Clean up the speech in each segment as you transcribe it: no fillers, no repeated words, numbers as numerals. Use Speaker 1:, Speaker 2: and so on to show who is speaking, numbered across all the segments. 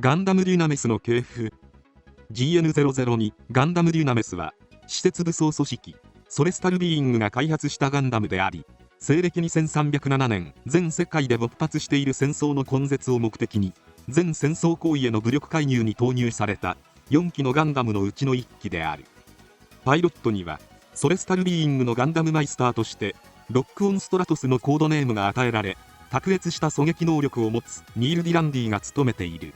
Speaker 1: ガンダムデュナメスの系譜。 GN002 ガンダムデュナメスは施設武装組織ソレスタルビーイングが開発したガンダムであり、西暦2307年全世界で勃発している戦争の根絶を目的に全戦争行為への武力介入に投入された4機のガンダムのうちの1機である。パイロットにはソレスタルビーイングのガンダムマイスターとしてロックオンストラトスのコードネームが与えられ、卓越した狙撃能力を持つニール・ディランディが務めている。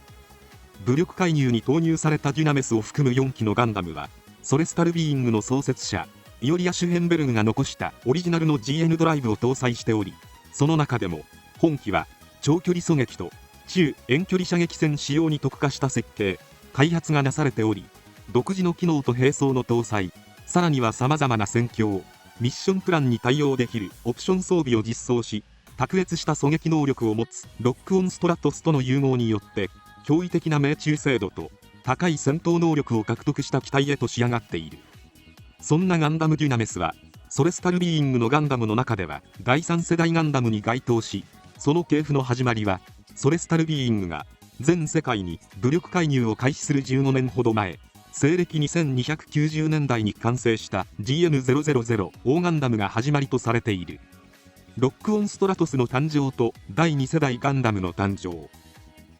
Speaker 1: 武力介入に投入されたデュナメスを含む4機のガンダムはソレスタルビーイングの創設者イオリア・シュヘンベルグが残したオリジナルの GN ドライブを搭載しており、その中でも本機は長距離狙撃と中遠距離射撃戦使用に特化した設計開発がなされており、独自の機能と並走の搭載、さらにはさまざまな戦況ミッションプランに対応できるオプション装備を実装し、卓越した狙撃能力を持つロックオンストラトスとの融合によって驚異的な命中精度と高い戦闘能力を獲得した機体へと仕上がっている。そんなガンダムデュナメスはソレスタルビーイングのガンダムの中では第3世代ガンダムに該当し、その系譜の始まりはソレスタルビーイングが全世界に武力介入を開始する15年ほど前、西暦2290年代に完成した GN000 オーガンダムが始まりとされている。ロックオンストラトスの誕生と第2世代ガンダムの誕生。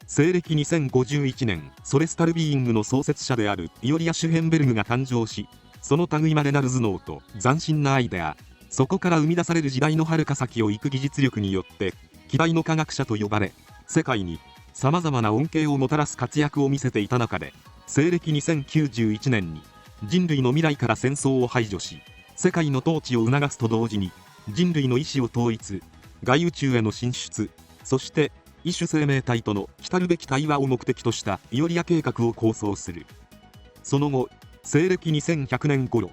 Speaker 1: 西暦2051年ソレスタルビーイングの創設者であるイオリア・シュヘンベルグが誕生し、その類まれなる頭脳と斬新なアイデア、そこから生み出される時代の遥か先を行く技術力によって希代の科学者と呼ばれ、世界にさまざまな恩恵をもたらす活躍を見せていた中で、西暦2091年に人類の未来から戦争を排除し世界の統治を促すと同時に、人類の意思を統一、外宇宙への進出、そして異種生命体との来るべき対話を目的としたイオリア計画を構想する。その後西暦2100年頃、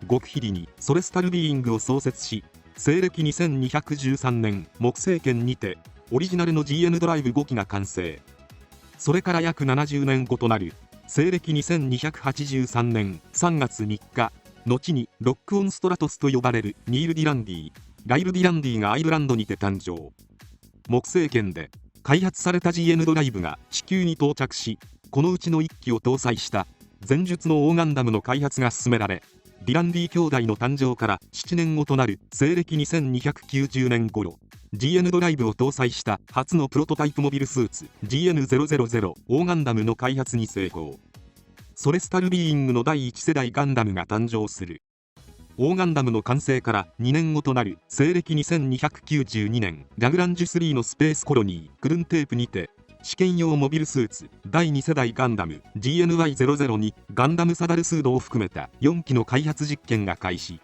Speaker 1: 極秘裏にソレスタルビーイングを創設し、西暦2213年木星圏にてオリジナルの GN ドライブ5機が完成。それから約70年後となる西暦2283年3月3日、後にロックオンストラトスと呼ばれるニール・ディランディ、ライル・ディランディがアイルランドにて誕生。木星圏で開発された GN ドライブが地球に到着し、このうちの1機を搭載した前述のオーガンダムの開発が進められ、ディランディ兄弟の誕生から7年後となる西暦2290年頃、GN ドライブを搭載した初のプロトタイプモビルスーツ GN000 オーガンダムの開発に成功。ソレスタルビーイングの第1世代ガンダムが誕生する。オーガンダムの完成から2年後となる西暦2292年、ラグランジュ3のスペースコロニークルンテープにて試験用モビルスーツ第2世代ガンダム GNY00 にガンダムサダルスードを含めた4機の開発実験が開始。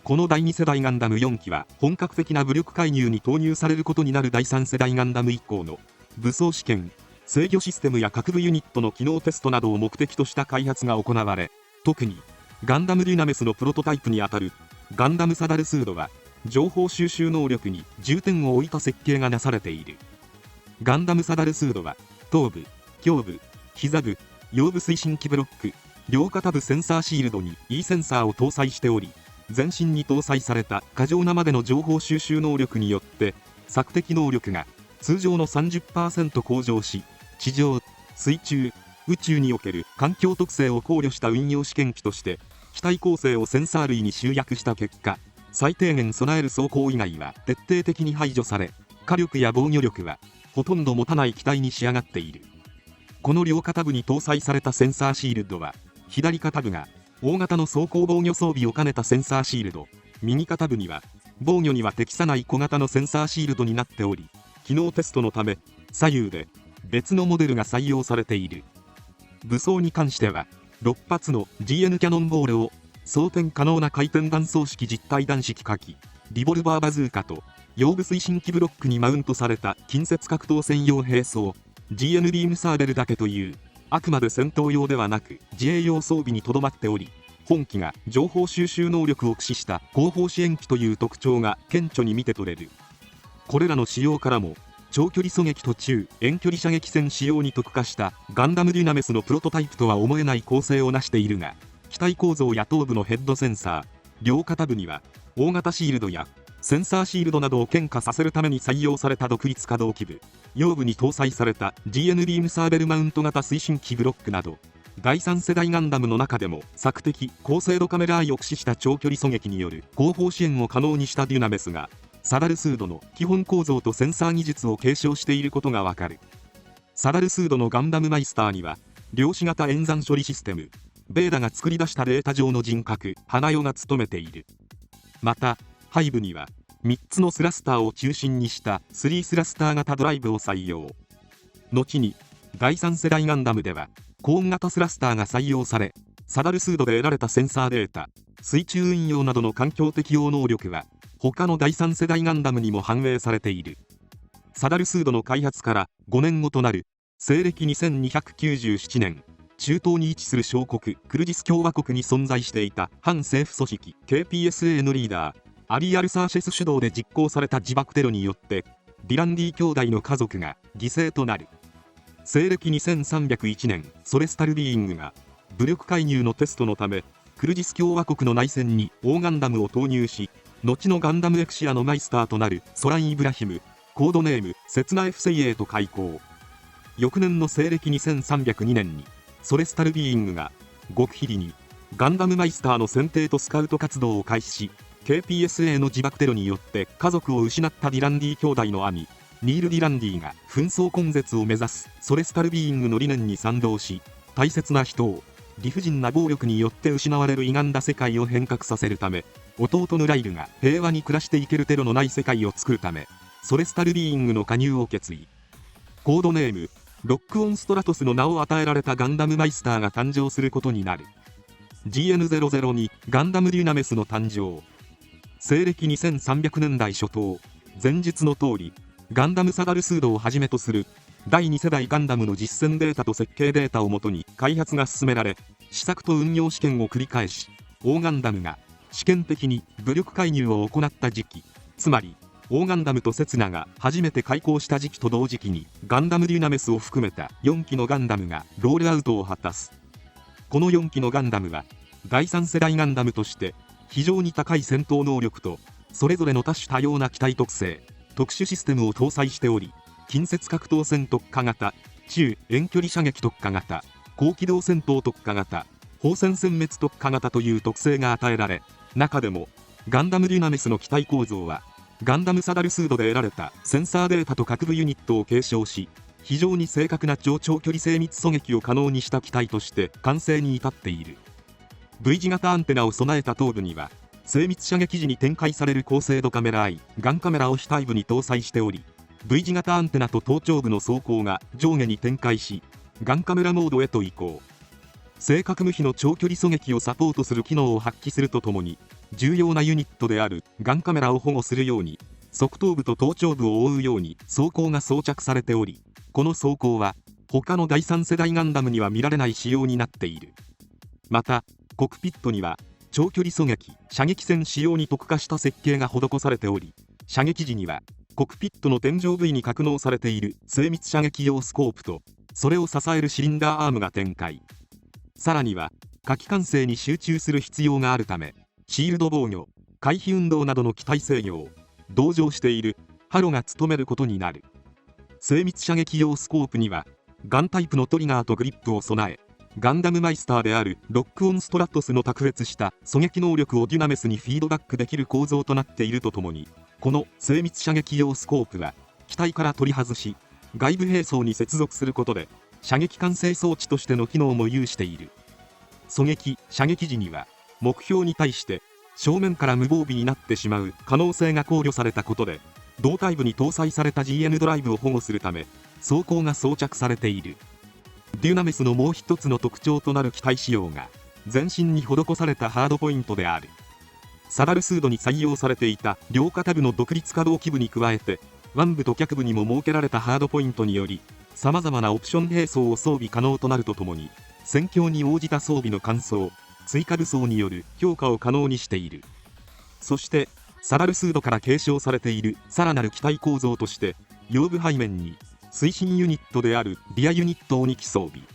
Speaker 1: この第2世代ガンダム4機は本格的な武力介入に投入されることになる第3世代ガンダム以降の武装試験、制御システムや各部ユニットの機能テストなどを目的とした開発が行われ、特にガンダムデュナメスのプロトタイプにあたるガンダムサダルスードは情報収集能力に重点を置いた設計がなされている。ガンダムサダルスードは頭部、胸部、膝部、腰部推進機ブロック、両肩部センサーシールドに E センサーを搭載しており、全身に搭載された過剰なまでの情報収集能力によって索敵能力が通常の 30% 向上し、地上、水中、宇宙における環境特性を考慮した運用試験機として機体構成をセンサー類に集約した結果、最低限備える装甲以外は徹底的に排除され、火力や防御力はほとんど持たない機体に仕上がっている。この両肩部に搭載されたセンサーシールドは、左肩部が大型の装甲防御装備を兼ねたセンサーシールド、右肩部には防御には適さない小型のセンサーシールドになっており、機能テストのため左右で別のモデルが採用されている。武装に関しては6発の GN キャノンボールを装填可能な回転弾装式実体弾式火器、リボルバーバズーカと腰部推進機ブロックにマウントされた近接格闘専用兵装 GN ビームサーベルだけというあくまで戦闘用ではなく自衛用装備にとどまっており、本機が情報収集能力を駆使した後方支援機という特徴が顕著に見て取れる。これらの仕様からも長距離狙撃と中遠距離射撃戦使用に特化したガンダムデュナメスのプロトタイプとは思えない構成を成しているが、機体構造や頭部のヘッドセンサー、両肩部には大型シールドやセンサーシールドなどを強化させるために採用された独立可動機部、腰部に搭載された GN ビームサーベルマウント型推進機ブロックなど、第3世代ガンダムの中でも索敵高精度カメラアイを駆使した長距離狙撃による後方支援を可能にしたデュナメスが、サダルスードの基本構造とセンサー技術を継承していることがわかる。サダルスードのガンダムマイスターには、量子型演算処理システムベーダが作り出したデータ上の人格花代が務めている。また背部には3つのスラスターを中心にした3スラスター型ドライブを採用。後に第3世代ガンダムではコーン型スラスターが採用され、サダルスードで得られたセンサーデータ、水中運用などの環境適応能力は他の第3世代ガンダムにも反映されている。サダルスードの開発から5年後となる西暦2297年、中東に位置する小国クルジス共和国に存在していた反政府組織 KPSA のリーダーアリ・アルサーシェス主導で実行された自爆テロによってディランディ兄弟の家族が犠牲となる。西暦2301年、ソレスタルビーイングが武力介入のテストのためクルジス共和国の内戦にオーガンダムを投入し、後のガンダムエクシアのマイスターとなるソラン・イブラヒム、コードネームセツナ F セイエイと開校。翌年の西暦2302年にソレスタルビーイングが極秘裏にガンダムマイスターの選定とスカウト活動を開始し、 KPSA の自爆テロによって家族を失ったディランディ兄弟の兄ニール・ディランディが紛争根絶を目指すソレスタルビーイングの理念に賛同し、大切な人を理不尽な暴力によって失われる歪んだ世界を変革させるため、弟のライルが平和に暮らしていけるテロのない世界を作るためソレスタルビーイングの加入を決意。コードネームロックオンストラトスの名を与えられたガンダムマイスターが誕生することになる。 GN00 にガンダムデュナメスの誕生。西暦2300年代初頭、前述の通りガンダムサダルスードをはじめとする第2世代ガンダムの実戦データと設計データをもとに開発が進められ、試作と運用試験を繰り返し、オーガンダムが試験的に武力介入を行った時期、つまりオーガンダムとセツナが初めて開校した時期と同時期にガンダムデュナメスを含めた4機のガンダムがロールアウトを果たす。この4機のガンダムは第3世代ガンダムとして非常に高い戦闘能力とそれぞれの多種多様な機体特性、特殊システムを搭載しており、近接格闘戦特化型、中遠距離射撃特化型、高機動戦闘特化型、放線殲滅特化型という特性が与えられ、中でもガンダムデュナメスの機体構造はガンダムサダルスードで得られたセンサーデータと各部ユニットを継承し、非常に正確な超長距離精密狙撃を可能にした機体として完成に至っている。 V 字型アンテナを備えた頭部には精密射撃時に展開される高精度カメラアイガンカメラを非対部に搭載しており、 V 字型アンテナと頭頂部の装甲が上下に展開しガンカメラモードへと移行。正確無比の長距離狙撃をサポートする機能を発揮するとともに、重要なユニットであるガンカメラを保護するように側頭部と頭頂部を覆うように装甲が装着されており、この装甲は他の第3世代ガンダムには見られない仕様になっている。またコックピットには長距離狙撃射撃線仕様に特化した設計が施されており、射撃時にはコックピットの天井部位に格納されている精密射撃用スコープとそれを支えるシリンダーアームが展開。さらには火器管制に集中する必要があるため、シールド防御、回避運動などの機体制御を同乗しているハロが務めることになる。精密射撃用スコープにはガンタイプのトリガーとグリップを備え、ガンダムマイスターであるロックオンストラットスの卓越した狙撃能力をデュナメスにフィードバックできる構造となっているとともに、この精密射撃用スコープは機体から取り外し外部兵装に接続することで射撃管制装置としての機能も有している。狙撃・射撃時には目標に対して正面から無防備になってしまう可能性が考慮されたことで、胴体部に搭載された GN ドライブを保護するため装甲が装着されている。デュナメスのもう一つの特徴となる機体仕様が全身に施されたハードポイントである。サダルスードに採用されていた両肩部の独立可動機部に加えて腕部と脚部にも設けられたハードポイントにより、さまざまなオプション兵装を装備可能となるとともに、戦況に応じた装備の換装、追加武装による強化を可能にしている。そしてサダルスードから継承されているさらなる機体構造として、腰部背面に推進ユニットであるリアユニットを2機装備。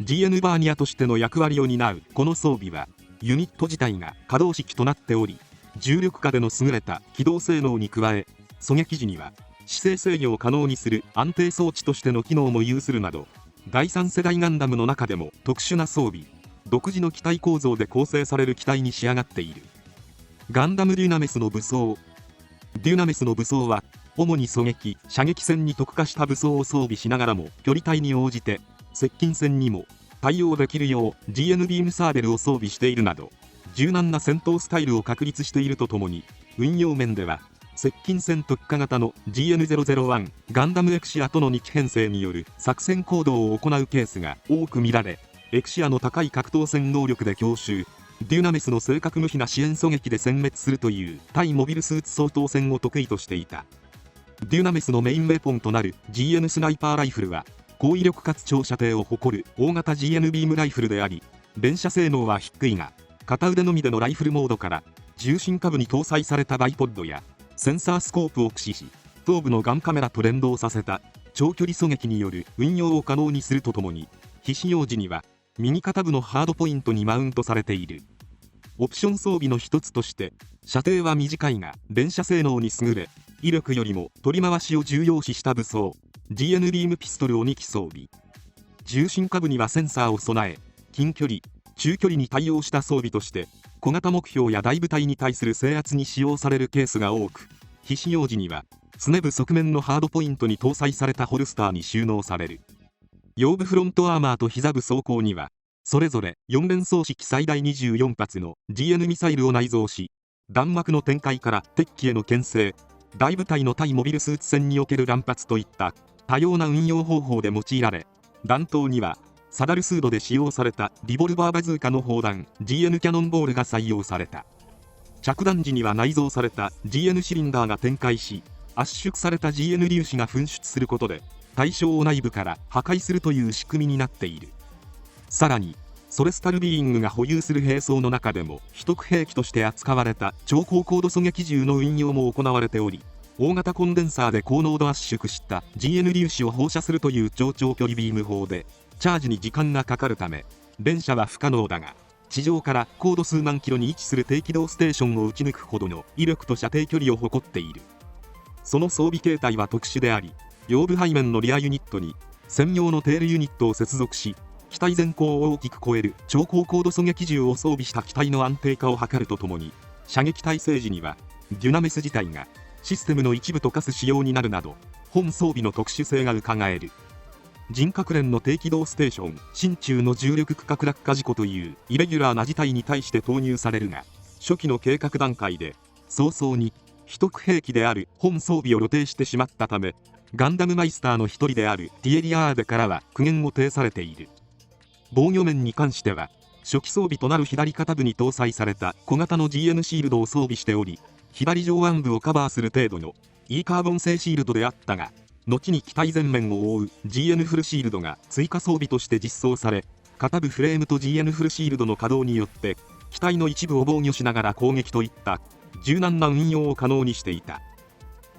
Speaker 1: GN バーニアとしての役割を担うこの装備はユニット自体が可動式となっており、重力下での優れた機動性能に加え、狙撃時には姿勢制御を可能にする安定装置としての機能も有するなど、第3世代ガンダムの中でも特殊な装備、独自の機体構造で構成される機体に仕上がっている。ガンダムデュナメスの武装。デュナメスの武装は主に狙撃・射撃戦に特化した武装を装備しながらも、距離帯に応じて接近戦にも対応できるよう GN ビームサーベルを装備しているなど、柔軟な戦闘スタイルを確立しているとともに、運用面では接近戦特化型の GN001 ガンダムエクシアとの2機編成による作戦行動を行うケースが多く見られ、エクシアの高い格闘戦能力で強襲、デュナメスの正確無比な支援狙撃で殲滅するという対モビルスーツ相当戦を得意としていた。デュナメスのメインウェポンとなる GN スナイパーライフルは高威力かつ長射程を誇る大型 GN ビームライフルであり、連射性能は低いが、片腕のみでのライフルモードから重心下部に搭載されたバイポッドやセンサースコープを駆使し、頭部のガンカメラと連動させた長距離狙撃による運用を可能にするとともに、非使用時には右肩部のハードポイントにマウントされている。オプション装備の一つとして、射程は短いが連射性能に優れ、威力よりも取り回しを重要視した武装 GN ビームピストルを2機装備。重心下部にはセンサーを備え、近距離中距離に対応した装備として小型目標や大部隊に対する制圧に使用されるケースが多く、非使用時にはスネ部側面のハードポイントに搭載されたホルスターに収納される。腰部フロントアーマーと膝部装甲にはそれぞれ4連装式最大24発の GN ミサイルを内蔵し、弾幕の展開から敵機への牽制、大部隊の対モビルスーツ戦における乱発といった多様な運用方法で用いられ、弾頭にはサダルスードで使用されたリボルバーバズーカの砲弾 GN キャノンボールが採用された。着弾時には内蔵された GN シリンダーが展開し、圧縮された GN 粒子が噴出することで対象を内部から破壊するという仕組みになっている。さらにソレスタルビーイングが保有する兵装の中でも秘匿兵器として扱われた超高高度狙撃銃の運用も行われており、大型コンデンサーで高濃度圧縮した GN 粒子を放射するという超長距離ビーム砲でチャージに時間がかかるため連射は不可能だが、地上から高度数万キロに位置する低軌道ステーションを撃ち抜くほどの威力と射程距離を誇っている。その装備形態は特殊であり、腰部背面のリアユニットに専用のテールユニットを接続し、機体前方を大きく超える超高高度狙撃銃を装備した機体の安定化を図るとともに、射撃態勢時にはデュナメス自体がシステムの一部と化す仕様になるなど、本装備の特殊性がうかがえる。人格連の低軌道ステーション真鍮の重力区画落下事故というイレギュラーな事態に対して投入されるが、初期の計画段階で早々に秘匿兵器である本装備を露呈してしまったため、ガンダムマイスターの一人であるティエリアーデからは苦言を呈されている。防御面に関しては初期装備となる左肩部に搭載された小型の GN シールドを装備しており、左上腕部をカバーする程度の E カーボン製シールドであったが、後に機体前面を覆う GN フルシールドが追加装備として実装され、肩部フレームと GN フルシールドの稼働によって機体の一部を防御しながら攻撃といった柔軟な運用を可能にしていた。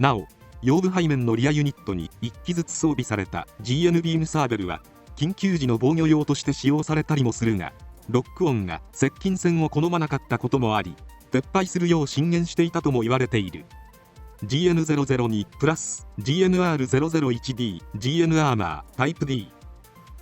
Speaker 1: なお、腰部背面のリアユニットに1機ずつ装備された GN ビームサーベルは緊急時の防御用として使用されたりもするが、ロックオンが接近戦を好まなかったこともあり、撤廃するよう進言していたとも言われている。GN002 プラス GNR001D GN アーマータイプ D。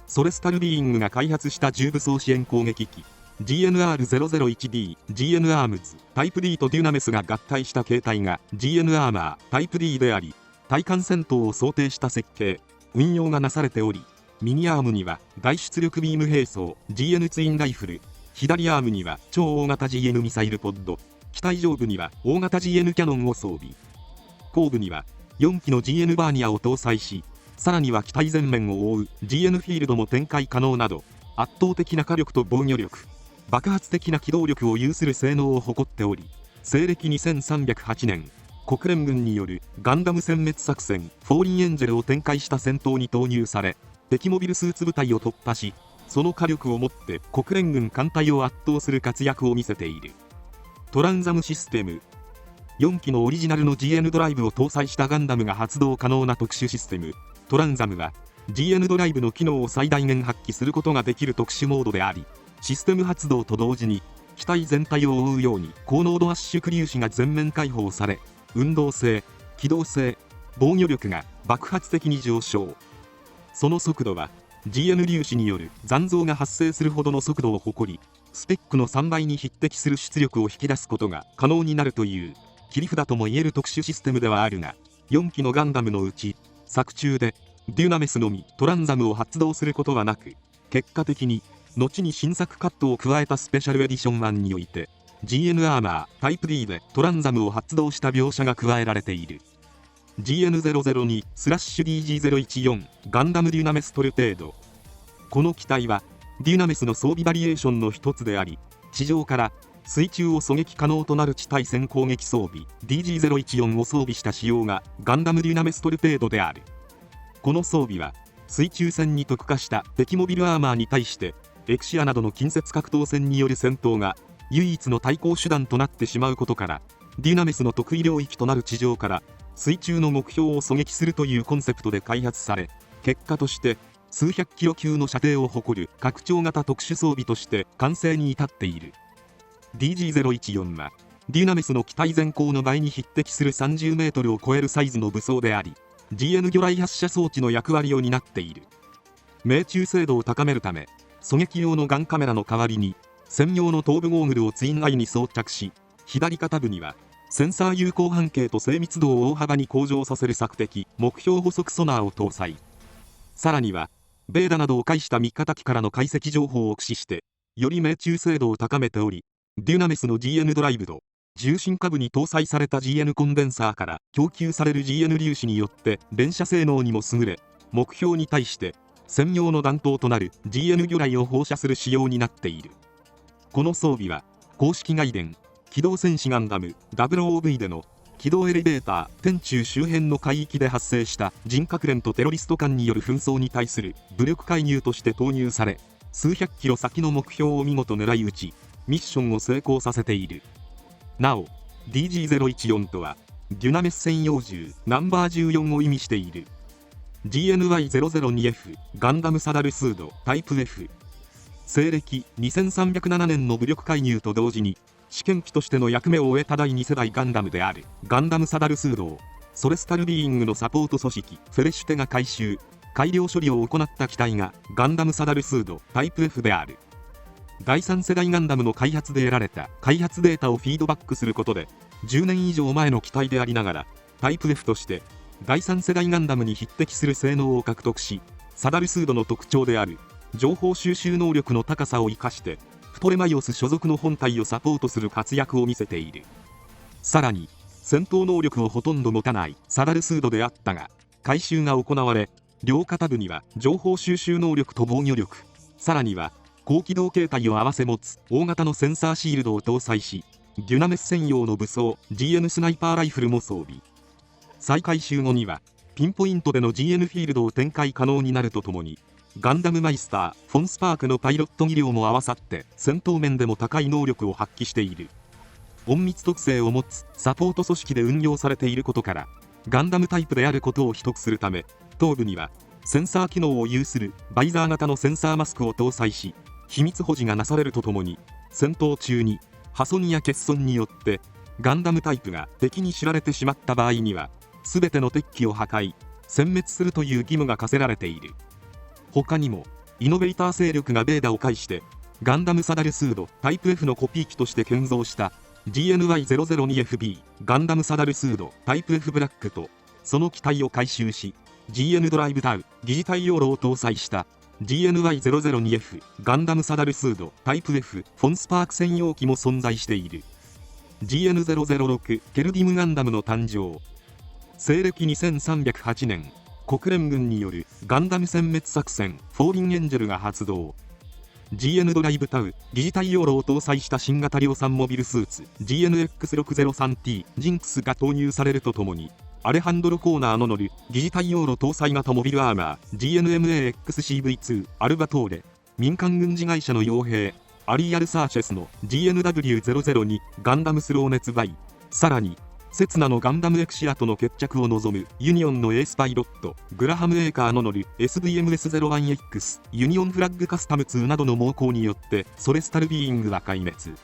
Speaker 1: ソレスタルビーイングが開発した重武装支援攻撃機 GNR001D GN アームズタイプ D とデュナメスが合体した形態が GN アーマータイプ D であり、対艦戦闘を想定した設計運用がなされており、右アームには大出力ビーム兵装 GN ツインライフル、左アームには超大型 GN ミサイルポッド、機体上部には大型 GN キャノンを装備、後部には4機の GN バーニアを搭載し、さらには機体前面を覆う GN フィールドも展開可能など、圧倒的な火力と防御力、爆発的な機動力を有する性能を誇っており、西暦2308年国連軍によるガンダム殲滅作戦フォーリンエンジェルを展開した戦闘に投入され、敵モビルスーツ部隊を突破し、その火力をもって国連軍艦隊を圧倒する活躍を見せている。トランザムシステム。4機のオリジナルの GN ドライブを搭載したガンダムが発動可能な特殊システムトランザムは GN ドライブの機能を最大限発揮することができる特殊モードであり、システム発動と同時に機体全体を覆うように高濃度圧縮粒子が全面開放され、運動性、機動性、防御力が爆発的に上昇。その速度は GN 粒子による残像が発生するほどの速度を誇り、スペックの3倍に匹敵する出力を引き出すことが可能になるという切り札ともいえる特殊システムではあるが、4機のガンダムのうち作中でデュナメスのみトランザムを発動することはなく、結果的に後に新作カットを加えたスペシャルエディション1において GN アーマータイプ D でトランザムを発動した描写が加えられている。 GN002/DG014 ガンダムデュナメストルペード。この機体はデュナメスの装備バリエーションの一つであり、地上から水中を狙撃可能となる地対戦攻撃装備 DG014 を装備した仕様がガンダムデュナメストルペードである。この装備は水中戦に特化した敵モビルアーマーに対してエクシアなどの近接格闘戦による戦闘が唯一の対抗手段となってしまうことから、デュナメスの得意領域となる地上から水中の目標を狙撃するというコンセプトで開発され、結果として数百キロ級の射程を誇る拡張型特殊装備として完成に至っている。 DG014 はデュナメスの機体全高の倍に匹敵する30メートルを超えるサイズの武装であり、 GN 魚雷発射装置の役割を担っている。命中精度を高めるため、狙撃用のガンカメラの代わりに専用の頭部ゴーグルをツインアイに装着し、左肩部にはセンサー有効半径と精密度を大幅に向上させる索敵目標捕捉ソナーを搭載。さらにはベーダなどを介した味方機からの解析情報を駆使してより命中精度を高めており、デュナメスの GN ドライブと重心下部に搭載された GN コンデンサーから供給される GN 粒子によって連射性能にも優れ、目標に対して専用の弾頭となる GN 魚雷を放射する仕様になっている。この装備は公式外伝機動戦士ガンダム WOV での機動エレベーター天柱周辺の海域で発生した人格連とテロリスト間による紛争に対する武力介入として投入され、数百キロ先の目標を見事狙い撃ちミッションを成功させている。なお DG014 とはデュナメス専用銃ナンバー14を意味している。 GNY002F ガンダムサダルスードタイプ F。 西暦2307年の武力介入と同時に試験機としての役目を終えた第2世代ガンダムであるガンダムサダルスードをソレスタルビーイングのサポート組織フェレシュテが改修改良処理を行った機体がガンダムサダルスードタイプ F である。第3世代ガンダムの開発で得られた開発データをフィードバックすることで10年以上前の機体でありながらタイプ F として第3世代ガンダムに匹敵する性能を獲得し、サダルスードの特徴である情報収集能力の高さを生かしてプトレマイオス所属の本体をサポートする活躍を見せている。さらに戦闘能力をほとんど持たないサダルスードであったが、改修が行われ両肩部には情報収集能力と防御力、さらには高機動形態を併せ持つ大型のセンサーシールドを搭載し、デュナメス専用の武装 GN スナイパーライフルも装備。再改修後にはピンポイントでの GN フィールドを展開可能になるとともに、ガンダムマイスターフォンスパークのパイロット技量も合わさって戦闘面でも高い能力を発揮している。隠密特性を持つサポート組織で運用されていることからガンダムタイプであることを秘匿するため、頭部にはセンサー機能を有するバイザー型のセンサーマスクを搭載し、秘密保持がなされるとともに、戦闘中に破損や欠損によってガンダムタイプが敵に知られてしまった場合には全ての敵機を破壊殲滅するという義務が課せられている。他にもイノベーター勢力がベーダを介してガンダムサダルスードタイプ F のコピー機として建造した GNY002FB ガンダムサダルスードタイプ F ブラックとその機体を改修し GN ドライブダウ疑似対応炉を搭載した GNY002F ガンダムサダルスードタイプ F フォンスパーク専用機も存在している。 GN006 ケルディムガンダムの誕生。西暦2308年、国連軍によるガンダム殲滅作戦フォーリンエンジェルが発動。 GN ドライブタウ疑似対応炉を搭載した新型量産モビルスーツ GNX603T ジンクスが投入されるとともに、アレハンドロ・コーナーの乗る疑似対応炉搭載型モビルアーマー GNMAXCV2 アルバトーレ、民間軍事会社の傭兵アリー・アルサーチェスの GNW002 ガンダムスロー熱バイ、さらにセツナのガンダムエクシアとの決着を望むユニオンのエースパイロットグラハム・エーカーの乗る SVMS-01X ユニオンフラッグカスタム2などの猛攻によってソレスタルビーイングは壊滅。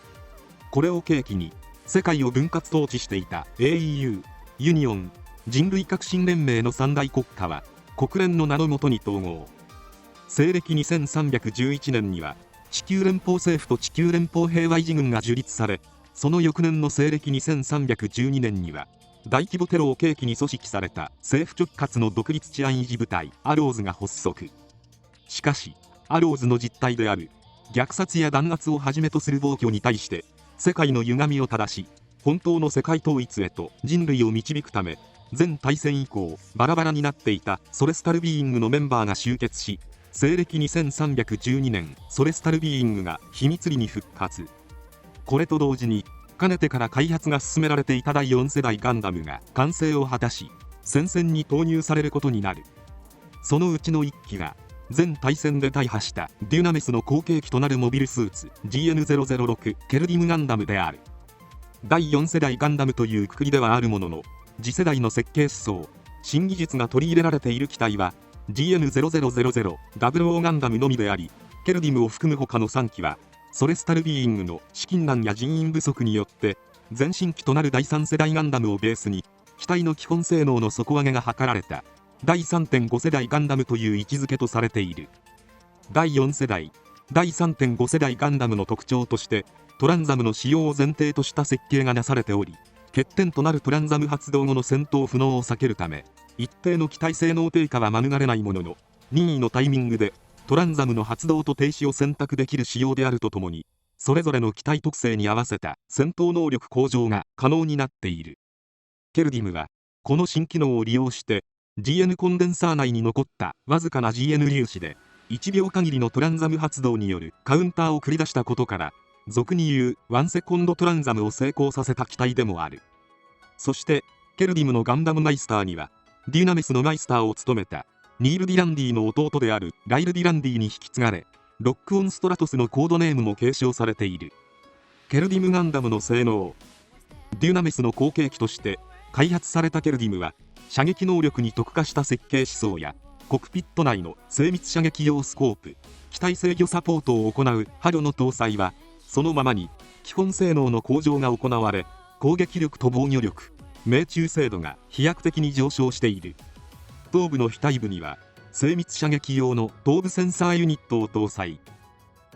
Speaker 1: これを契機に世界を分割統治していた AEU、ユニオン、人類革新連盟の三大国家は国連の名のもとに統合。西暦2311年には地球連邦政府と地球連邦平和維持軍が樹立され、その翌年の西暦2312年には大規模テロを契機に組織された政府直轄の独立治安維持部隊アローズが発足。しかしアローズの実態である虐殺や弾圧をはじめとする暴挙に対して世界の歪みを正し、本当の世界統一へと人類を導くため、全大戦以降バラバラになっていたソレスタルビーイングのメンバーが集結し、西暦2312年ソレスタルビーイングが秘密裏に復活。これと同時にかねてから開発が進められていた第4世代ガンダムが完成を果たし、戦線に投入されることになる。そのうちの1機が全大戦で大破したデュナメスの後継機となるモビルスーツ GN006 ケルディムガンダムである。第4世代ガンダムという括りではあるものの、次世代の設計思想、新技術が取り入れられている機体は GN000000 ガンダムのみであり、ケルディムを含む他の3機はソレスタルビーイングの資金難や人員不足によって前進機となる第3世代ガンダムをベースに機体の基本性能の底上げが図られた第 3.5 世代ガンダムという位置づけとされている。第4世代、第 3.5 世代ガンダムの特徴としてトランザムの使用を前提とした設計がなされており、欠点となるトランザム発動後の戦闘不能を避けるため一定の機体性能低下は免れないものの、任意のタイミングでトランザムの発動と停止を選択できる仕様であるとともに、それぞれの機体特性に合わせた戦闘能力向上が可能になっている。ケルディムはこの新機能を利用して GN コンデンサー内に残ったわずかな GN 粒子で1秒限りのトランザム発動によるカウンターを繰り出したことから、俗に言うワンセコンドトランザムを成功させた機体でもある。そしてケルディムのガンダムマイスターにはデュナメスのマイスターを務めたニール・ディランディの弟であるライル・ディランディに引き継がれ、ロックオン・ストラトスのコードネームも継承されている。ケルディムガンダムの性能。デュナメスの後継機として開発されたケルディムは射撃能力に特化した設計思想やコックピット内の精密射撃用スコープ、機体制御サポートを行うハロの搭載はそのままに基本性能の向上が行われ、攻撃力と防御力、命中精度が飛躍的に上昇している。頭部の額部には精密射撃用の頭部センサーユニットを搭載。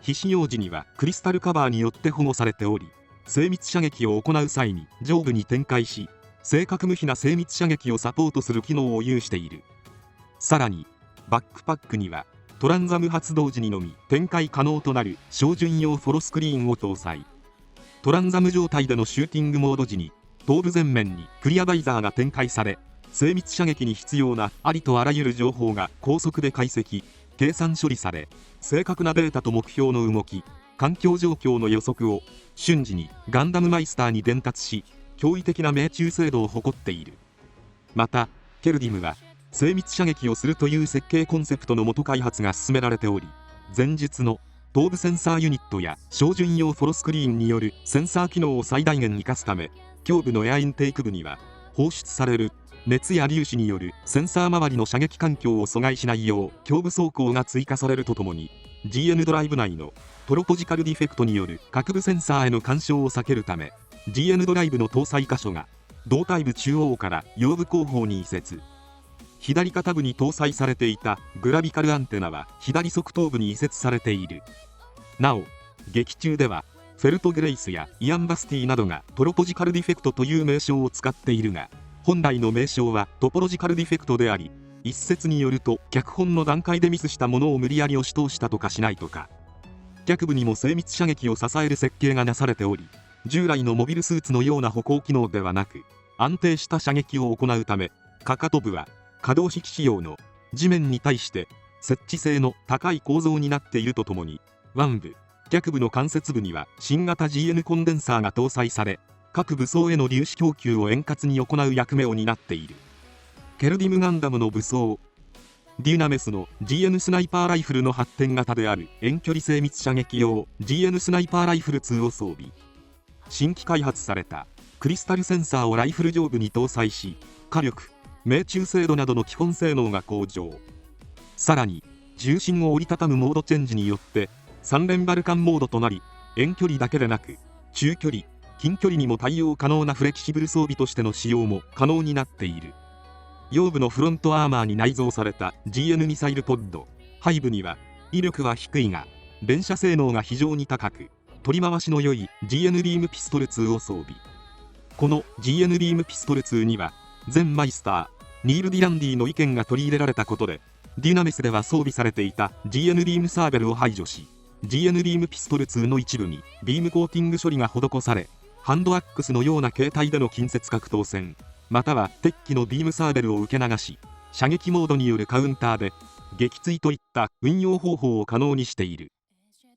Speaker 1: 皮脂用時にはクリスタルカバーによって保護されており、精密射撃を行う際に上部に展開し、正確無比な精密射撃をサポートする機能を有している。さらにバックパックにはトランザム発動時にのみ展開可能となる照準用フォロスクリーンを搭載。トランザム状態でのシューティングモード時に頭部前面にクリアバイザーが展開され、精密射撃に必要なありとあらゆる情報が高速で解析・計算処理され、正確なデータと目標の動き、環境状況の予測を瞬時にガンダムマイスターに伝達し、驚異的な命中精度を誇っている。またケルディムは精密射撃をするという設計コンセプトのもと開発が進められており、前述の頭部センサーユニットや照準用フォロスクリーンによるセンサー機能を最大限生かすため、胸部のエアインテーク部には放出される熱や粒子によるセンサー周りの射撃環境を阻害しないよう胸部装甲が追加されるとともに、 GN ドライブ内のトロポジカルディフェクトによる各部センサーへの干渉を避けるため、 GN ドライブの搭載箇所が胴体部中央から腰部後方に移設。左肩部に搭載されていたグラビカルアンテナは左側頭部に移設されている。なお劇中ではフェルトグレイスやイアン・バスティなどがトロポジカルディフェクトという名称を使っているが、本来の名称はトポロジカルディフェクトであり、一説によると脚本の段階でミスしたものを無理やり押し通したとかしないとか。脚部にも精密射撃を支える設計がなされており、従来のモビルスーツのような歩行機能ではなく、安定した射撃を行うため、かかと部は可動式仕様の地面に対して接地性の高い構造になっているとともに、腕部、脚部の関節部には新型 GN コンデンサーが搭載され、各武装への粒子供給を円滑に行う役目を担っている。ケルディムガンダムの武装。デュナメスの GN スナイパーライフルの発展型である遠距離精密射撃用 GN スナイパーライフル2を装備。新規開発されたクリスタルセンサーをライフル上部に搭載し、火力、命中精度などの基本性能が向上。さらに重心を折りたたむモードチェンジによって3連バルカンモードとなり、遠距離だけでなく中距離、近距離にも対応可能なフレキシブル装備としての使用も可能になっている。腰部のフロントアーマーに内蔵された GN ミサイルポッド背部には威力は低いが連射性能が非常に高く取り回しの良い GN ビームピストル2を装備。この GN ビームピストル2には前マイスターニール・ディランディの意見が取り入れられたことで、デュナメスでは装備されていた GN ビームサーベルを排除し、 GN ビームピストル2の一部にビームコーティング処理が施され、ハンドアックスのような形態での近接格闘戦または鉄器のビームサーベルを受け流し、射撃モードによるカウンターで撃墜といった運用方法を可能にしている。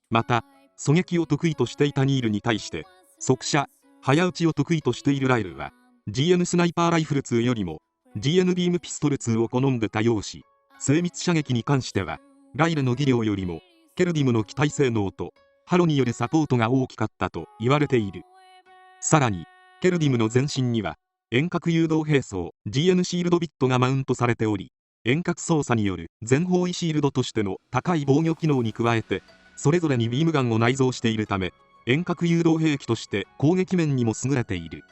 Speaker 1: また狙撃を得意としていたニールに対して速射早撃ちを得意としているライルは GN スナイパーライフル2よりも GN ビームピストル2を好んで多用し、精密射撃に関してはライルの技量よりもケルディムの機体性能とハロによるサポートが大きかったと言われている。さらにケルディムの前身には遠隔誘導兵装 GN シールドビットがマウントされており、遠隔操作による全方位シールドとしての高い防御機能に加えてそれぞれにビームガンを内蔵しているため、遠隔誘導兵器として攻撃面にも優れている。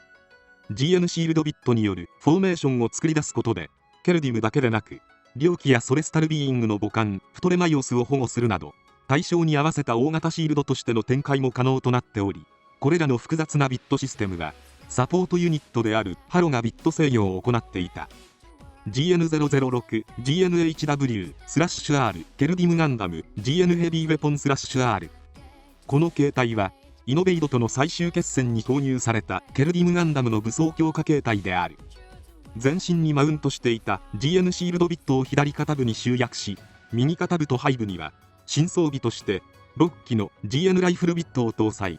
Speaker 1: GN シールドビットによるフォーメーションを作り出すことでケルディムだけでなく猟奇やソレスタルビーイングの母艦プトレマイオスを保護するなど対象に合わせた大型シールドとしての展開も可能となっており、これらの複雑なビットシステムはサポートユニットであるハロがビット制御を行っていた。 GN006 GNHW/R ケルディムガンダム GN ヘビーウェポン/R、 この形態はイノベイドとの最終決戦に投入されたケルディムガンダムの武装強化形態である。全身にマウントしていた GN シールドビットを左肩部に集約し、右肩部と背部には新装備として6機の GN ライフルビットを搭載。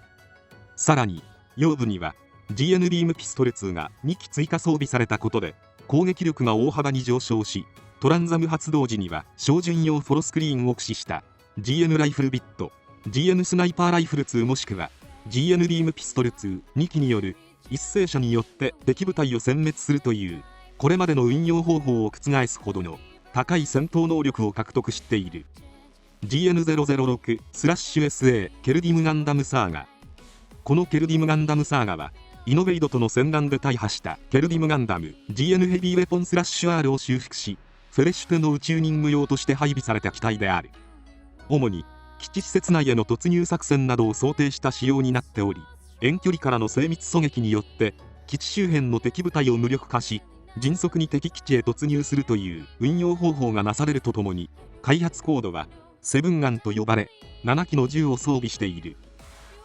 Speaker 1: さらに腰部には GN ビームピストル2が2機追加装備されたことで攻撃力が大幅に上昇し、トランザム発動時には照準用フォロスクリーンを駆使した GN ライフルビット GN スナイパーライフル2もしくは GN ビームピストル2機による一斉射によって敵部隊を殲滅するというこれまでの運用方法を覆すほどの高い戦闘能力を獲得している。 GN006/SA ケルディムガンダムサーガ、このケルディムガンダムサーガはイノベイドとの戦乱で大破したケルディムガンダム GN ヘビーウェポン/R を修復し、フレッシュテの宇宙任務用として配備された機体である。主に基地施設内への突入作戦などを想定した仕様になっており、遠距離からの精密狙撃によって基地周辺の敵部隊を無力化し、迅速に敵基地へ突入するという運用方法がなされるとともに、開発コードはセブンガンと呼ばれ7機の銃を装備している。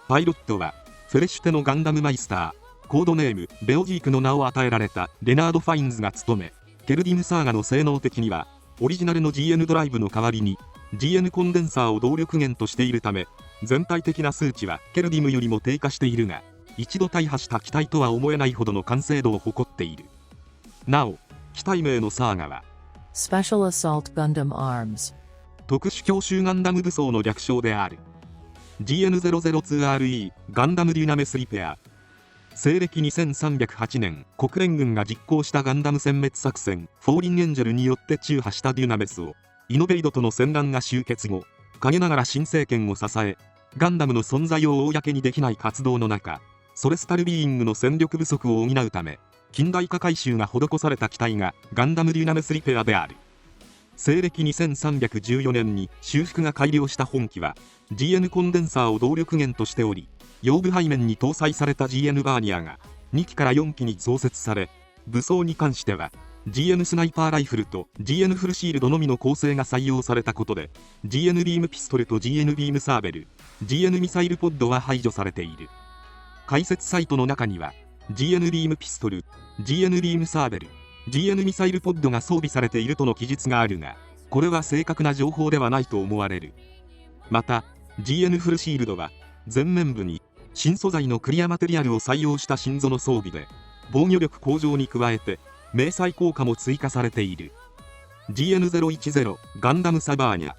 Speaker 1: パイロットはフレッシュテのガンダムマイスター、コードネームベオジークの名を与えられたレナード・ファインズが務め、ケルディムサーガの性能的にはオリジナルの GN ドライブの代わりに GN コンデンサーを動力源としているため、全体的な数値はケルディムよりも低下しているが、一度大破した機体とは思えないほどの完成度を誇っている。なお機体名のサーガは
Speaker 2: Special Assault Gundam Arms、
Speaker 1: 特殊強襲ガンダム武装の略称である。 GN002RE ガンダムデュナメスリペア、西暦2308年国連軍が実行したガンダム殲滅作戦フォーリンエンジェルによって中破したデュナメスをイノベイドとの戦乱が終結後、陰ながら新政権を支え、ガンダムの存在を公にできない活動の中、ソレスタルビーイングの戦力不足を補うため近代化改修が施された機体がガンダムデュナメスリペアである。西暦2314年に修復が改良した本機は GN コンデンサーを動力源としており、腰部背面に搭載された GN バーニアが2機から4機に増設され、武装に関しては GN スナイパーライフルと GN フルシールドのみの構成が採用されたことで、 GN ビームピストルと GN ビームサーベル、 GN ミサイルポッドは排除されている。解説サイトの中には GN ビームピストル、 GN ビームサーベル、 GN ミサイルポッドが装備されているとの記述があるが、これは正確な情報ではないと思われる。また GN フルシールドは前面部に新素材のクリアマテリアルを採用した新造の装備で、防御力向上に加えて迷彩効果も追加されている。 GN010 ガンダムサバーニャ、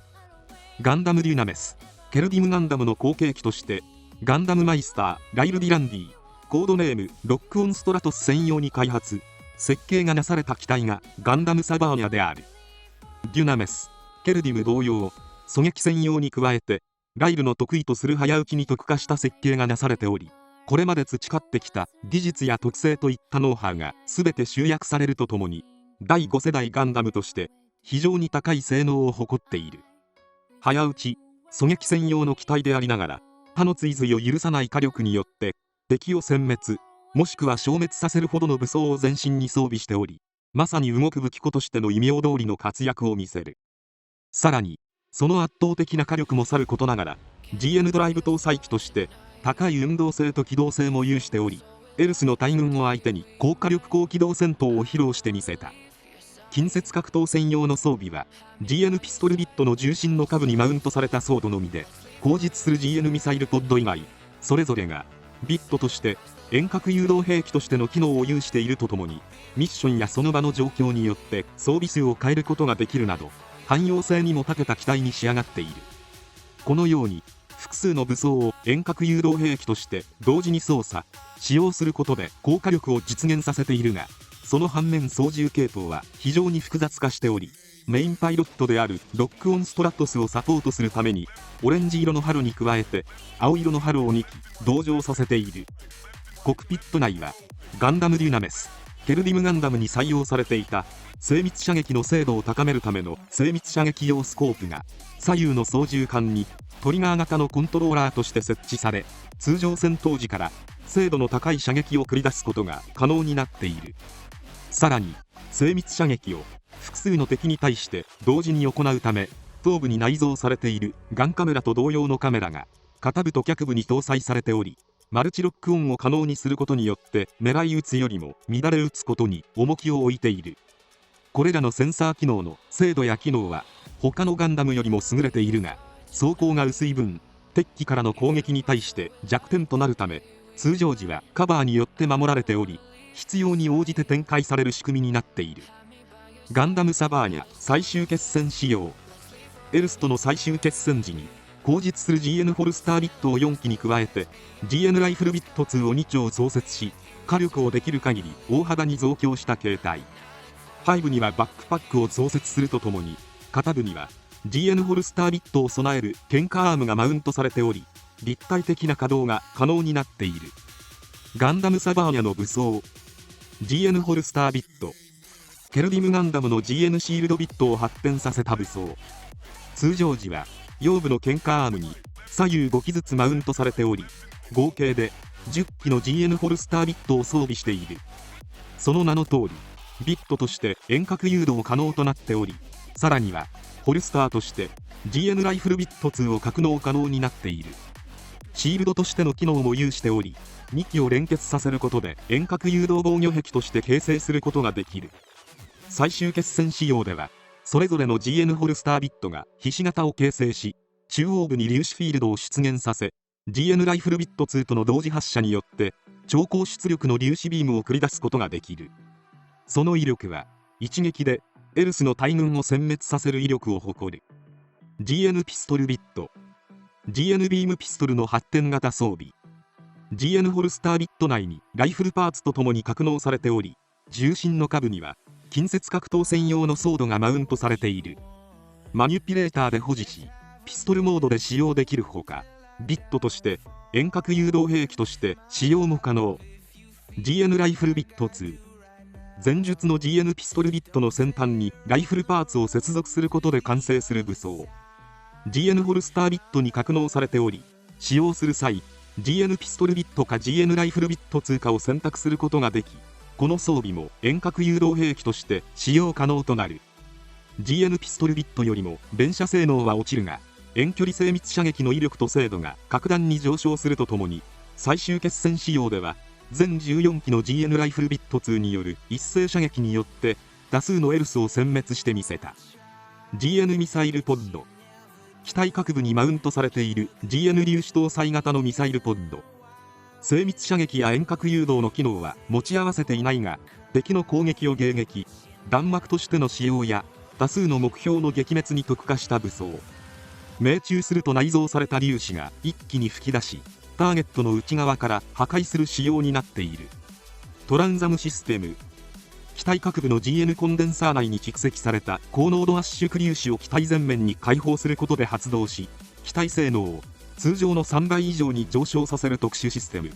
Speaker 1: ガンダムデュナメス、ケルディムガンダムの後継機としてガンダムマイスターライル・ディランディ、コードネームロックオンストラトス専用に開発設計がなされた機体がガンダムサバーニャである。デュナメス、ケルディム同様、狙撃専用に加えてライルの得意とする早撃ちに特化した設計がなされており、これまで培ってきた技術や特性といったノウハウが全て集約されるとともに、第5世代ガンダムとして非常に高い性能を誇っている。早撃ち狙撃専用の機体でありながら、他の追随を許さない火力によって敵を殲滅もしくは消滅させるほどの武装を全身に装備しており、まさに動く武器庫としての異名通りの活躍を見せる。さらにその圧倒的な火力もさることながら、 GN ドライブ搭載機として高い運動性と機動性も有しており、エルスの大軍を相手に高火力高機動戦闘を披露してみせた。近接格闘専用の装備は GN ピストルビットの重心の下部にマウントされたソードのみで、後述する GN ミサイルポッド以外それぞれがビットとして遠隔誘導兵器としての機能を有しているとともに、ミッションやその場の状況によって装備数を変えることができるなど、汎用性にも長けた機体に仕上がっている。このように複数の武装を遠隔誘導兵器として同時に操作使用することで高火力を実現させているが、その反面操縦系統は非常に複雑化しており、メインパイロットであるロックオンストラトスをサポートするためにオレンジ色のハロに加えて青色のハロを2機同乗させている。コクピット内はガンダムデュナメスケルディムガンダムに採用されていた精密射撃の精度を高めるための精密射撃用スコープが左右の操縦桿にトリガー型のコントローラーとして設置され、通常戦闘時から精度の高い射撃を繰り出すことが可能になっている。さらに精密射撃を複数の敵に対して同時に行うため、頭部に内蔵されているガンカメラと同様のカメラが肩部と脚部に搭載されており、マルチロックオンを可能にすることによって狙い撃つよりも乱れ撃つことに重きを置いている。これらのセンサー機能の精度や機能は他のガンダムよりも優れているが、装甲が薄い分敵機からの攻撃に対して弱点となるため、通常時はカバーによって守られており、必要に応じて展開される仕組みになっている。ガンダムサバーニャ最終決戦仕様。エルスとの最終決戦時に後述する GN ホルスタービットを4機に加えて GN ライフルビット2を2丁創設し、火力をできる限り大幅に増強した形態。背部にはバックパックを増設するとともに、肩部には GN ホルスタービットを備える剣火アームがマウントされており、立体的な稼働が可能になっている。ガンダムサバーニャの武装。 GN ホルスタービットケルディムガンダムの GN シールドビットを発展させた武装。通常時は腰部の剣火アームに左右5機ずつマウントされており、合計で10機の GN ホルスタービットを装備している。その名の通りビットとして遠隔誘導可能となっており、さらにはホルスターとして GN ライフルビット2を格納可能になっている。シールドとしての機能も有しており、2機を連結させることで遠隔誘導防御壁として形成することができる。最終決戦仕様ではそれぞれの GN ホルスタービットがひし形を形成し、中央部に粒子フィールドを出現させ、 GN ライフルビット2との同時発射によって超高出力の粒子ビームを繰り出すことができる。その威力は一撃でエルスの大軍を殲滅させる威力を誇る。 GN ピストルビット GN ビームピストルの発展型装備。 GN ホルスタービット内にライフルパーツとともに格納されており、重心の下部には近接格闘専用のソードがマウントされている。マニュピュレーターで保持し、ピストルモードで使用できるほか、ビットとして遠隔誘導兵器として使用も可能。 GN ライフルビット2。前述の GN ピストルビットの先端にライフルパーツを接続することで完成する武装。 GN ホルスタービットに格納されており、使用する際 GN ピストルビットか GN ライフルビット2かを選択することができ、この装備も遠隔誘導兵器として使用可能となる。 GN ピストルビットよりも連射性能は落ちるが、遠距離精密射撃の威力と精度が格段に上昇するとともに、最終決戦仕様では全14機の GN ライフルビット2による一斉射撃によって多数のエルスを殲滅してみせた。 GN ミサイルポッド。機体各部にマウントされている GN 粒子搭載型のミサイルポッド。精密射撃や遠隔誘導の機能は持ち合わせていないが、敵の攻撃を迎撃、弾幕としての使用や多数の目標の撃滅に特化した武装。命中すると内蔵された粒子が一気に吹き出し、ターゲットの内側から破壊する仕様になっている。トランザムシステム。機体各部の GN コンデンサー内に蓄積された高濃度圧縮粒子を機体前面に解放することで発動し、機体性能を通常の3倍以上に上昇させる特殊システム。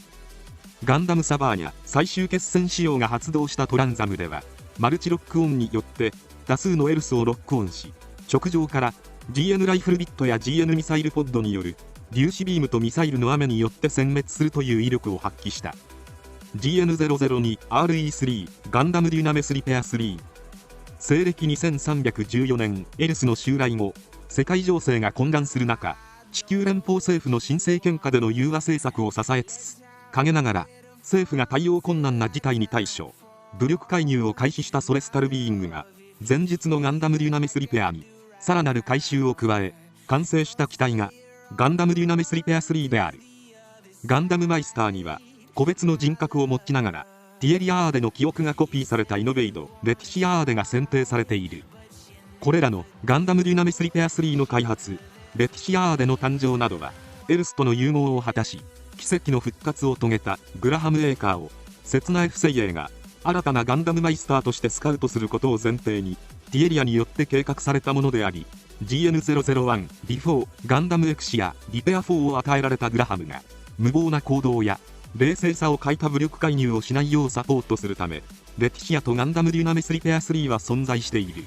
Speaker 1: ガンダムサバーニャ最終決戦仕様が発動したトランザムでは、マルチロックオンによって多数のエルスをロックオンし、直上から GN ライフルビットや GN ミサイルポッドによる粒子ビームとミサイルの雨によって殲滅するという威力を発揮した。 GN002RE3 ガンダムデュナメスリペア3。西暦2314年エルスの襲来後、世界情勢が混乱する中、地球連邦政府の新政権下での融和政策を支えつつ、陰ながら政府が対応困難な事態に対処、武力介入を開始したソレスタルビーイングが、前述のガンダムデュナメスリペアにさらなる改修を加え、完成した機体がガンダムデュナメスリペア3である。ガンダムマイスターには個別の人格を持ちながら、ティエリアーデの記憶がコピーされたイノベイド・レティシアーデが選定されている。これらのガンダムデュナメスリペア3の開発、レティシアーデの誕生などは、エルスとの融合を果たし、奇跡の復活を遂げたグラハム・エーカーを、刹那 F 精鋭が新たなガンダムマイスターとしてスカウトすることを前提に、ティエリアによって計画されたものであり、GN001 ディフォーガンダムエクシアリペア4を与えられたグラハムが、無謀な行動や冷静さを欠いた武力介入をしないようサポートするため、レティシアとガンダムデュナメスリペア3は存在している。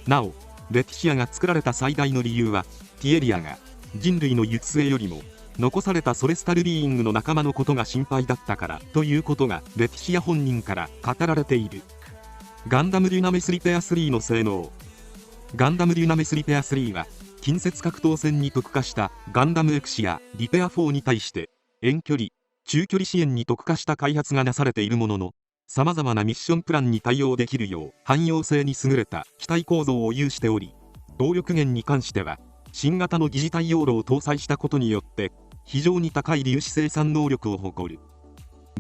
Speaker 1: なお、レティシアが作られた最大の理由は、ティエリアが人類の行く末よりも残されたソレスタルビーイングの仲間のことが心配だったからということがレティシア本人から語られている。ガンダムデュナメスリペア3の性能。ガンダムデュナメスリペア3は近接格闘戦に特化したガンダムエクシアリペア4に対して、遠距離中距離支援に特化した開発がなされているものの、さまざまなミッションプランに対応できるよう汎用性に優れた機体構造を有しており、動力源に関しては新型の疑似対応炉を搭載したことによって非常に高い粒子生産能力を誇る。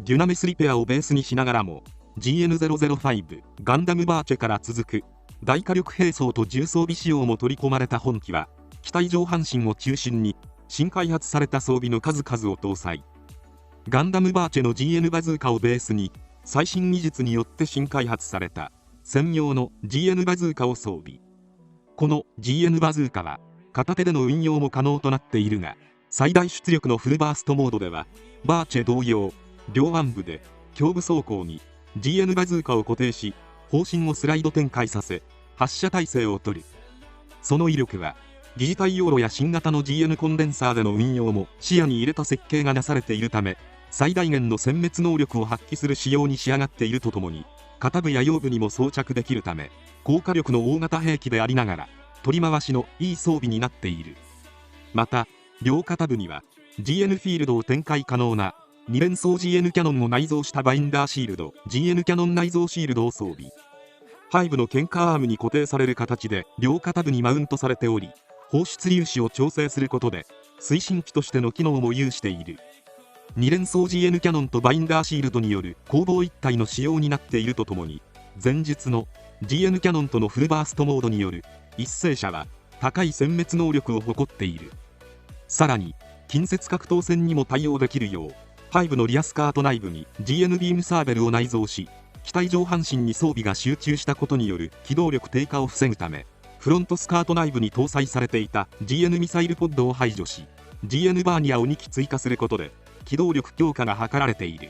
Speaker 1: デュナメスリペアをベースにしながらも GN005 ガンダムバーチェから続く大火力兵装と重装備仕様も取り込まれた本機は、機体上半身を中心に新開発された装備の数々を搭載。ガンダムバーチェの GN バズーカをベースに最新技術によって新開発された専用の GN バズーカを装備。この GN バズーカは片手での運用も可能となっているが、最大出力のフルバーストモードではバーチェ同様、両腕部で胸部走行に GN バズーカを固定し、方針をスライド展開させ発射態勢を取る。その威力は疑似対応炉や新型の GN コンデンサーでの運用も視野に入れた設計がなされているため、最大限の殲滅能力を発揮する仕様に仕上がっているとともに、肩部や腰部にも装着できるため高火力の大型兵器でありながら取り回しのいい装備になっている。また両肩部には GN フィールドを展開可能な2連装 GN キャノンを内蔵したバインダーシールド GN キャノン内蔵シールドを装備。背部のケンカアームに固定される形で両肩部にマウントされており、放出粒子を調整することで推進機としての機能も有している。2連装 GN キャノンとバインダーシールドによる攻防一体の仕様になっているとともに、前述の GN キャノンとのフルバーストモードによる一斉射は高い殲滅能力を誇っている。さらに近接格闘戦にも対応できるよう、背部のリアスカート内部に GN ビームサーベルを内蔵し、機体上半身に装備が集中したことによる機動力低下を防ぐため、フロントスカート内部に搭載されていた GN ミサイルポッドを排除し、 GN バーニアを2機追加することで機動力強化が図られている。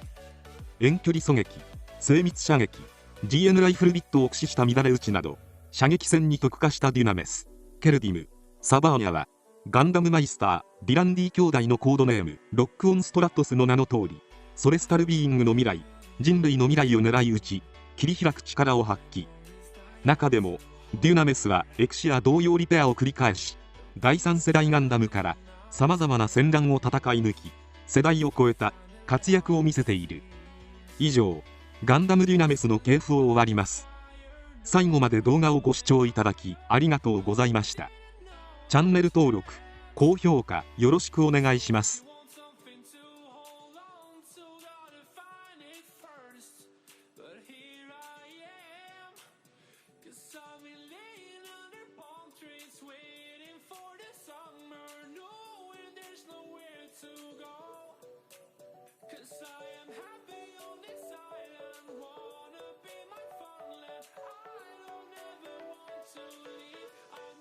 Speaker 1: 遠距離狙撃、精密射撃、 GN ライフルビットを駆使した乱れ撃ちなど射撃戦に特化したデュナメス、ケルディム、サバーニャはガンダムマイスターディランディ兄弟のコードネームロックオンストラットスの名の通り、ソレスタルビーイングの未来、人類の未来を狙い撃ち切り開く力を発揮。中でもデュナメスはエクシア同様リペアを繰り返し、第3世代ガンダムからさまざまな戦乱を戦い抜き、世代を超えた活躍を見せている。以上、ガンダムデュナメスの系譜を終わります。最後まで動画をご視聴いただきありがとうございました。チャンネル登録、高評価よろしくお願いします。